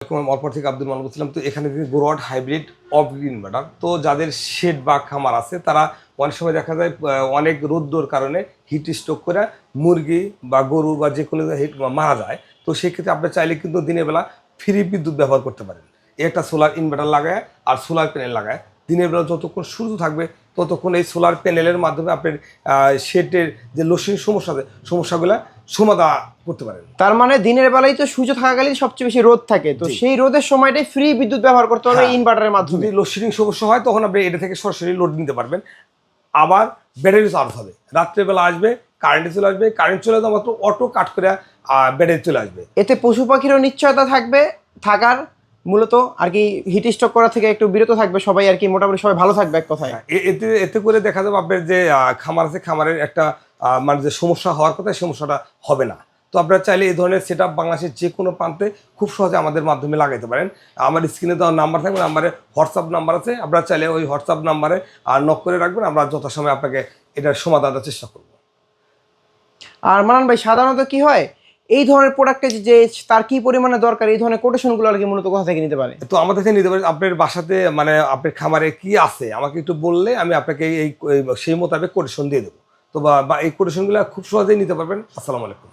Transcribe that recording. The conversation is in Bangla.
অপর থেকে আব্দুল মাল বলছিলাম। তো এখানে গোরওয়াট হাইব্রিড অফ গ্রিন ইনভার্টার, তো যাদের শেড বা খামার আছে তারা অনেক সময় দেখা যায় অনেক রোদ্দুর কারণে হিট স্ট্রোক করে মুরগি বা গরু বা যে কোনো হিট মারা যায়। তো সেক্ষেত্রে আপনি চাইলে কিন্তু দিনের বেলা ফ্রি বিদ্যুৎ ব্যবহার করতে পারেন। একটা সোলার ইনভার্টার লাগায় আর সোলার প্যানেল লাগায় দিনের বেলা যতক্ষণ সূর্য থাকবে ততক্ষণ এই সোলার প্যানেলের মাধ্যমে আপনার শেডের যে লোডশেডিং সমস্যা আছে সমস্যাগুলো সমাধান করতে পারেন। তার মানে দিনের বেলায় তো সূর্য থাকাকালীন সবচেয়ে বেশি রোদ থাকে, তো সেই রোদের সময়টাই ফ্রি বিদ্যুৎ ব্যবহার করতে হবে ইনভার্টারের মাধ্যমে। যদি লোডশেডিং সমস্যা হয় তখন আপনি এটা থেকে সরাসরি লোড নিতে পারবেন। আবার ব্যাটারি চার্জ হবে, রাত্রেবেলা আসবে কারেন্টে চলে আসবে, কারেন্ট চলে যাওয়া মাত্র অটো কাট করে ব্যাটারি চলে আসবে। এতে পশু পাখিরও নিশ্চয়তা থাকবে থাকার, মূলত আর কি হিট স্ট্রোক করা থেকে একটু বিরত থাকবে সবাই আর কি, মোটামুটি সবাই ভালো থাকবে এক কথায়। এতে এতে করে দেখা যাবে আপনার যে খামার আছে খামারের একটা মানে যে সমস্যা হওয়ার কথা সমস্যাটা হবে না। তো আপনারা চাইলে এই ধরনের সেট আপ বাংলাদেশের যে কোনো প্রান্তে খুব সহজে আমাদের মাধ্যমে লাগাইতে পারেন। আমার স্ক্রিনে দেওয়া নাম্বার থাকবে, নাম্বারে হোয়াটসঅ্যাপ নাম্বার আছে, আপনারা চাইলে ওই হোয়াটসঅ্যাপ নাম্বারে নক করে রাখবেন, আমরা যথাসময়ে আপনাকে এটার সমাধান দেওয়ার চেষ্টা করব। আর মানান ভাই, সাধারণত কি হয় এই ধরনের প্রোডাক্টে যে তার কি পরিমাণে দরকার, এই ধরনের কোটেশনগুলো আর কি মূলত কোথা থেকে নিতে পারে? তো আমাদের থেকে নিতে পারেন। আপনার বাসাতে মানে আপনার খামারে কি আছে আমাকে একটু বললে আমি আপনাকে এই সেই মোতাবেক কোটেশন দিয়ে দেবো। তো বা এই কোটেশনগুলো খুব সহজেই নিতে পারবেন। আসসালামু আলাইকুম।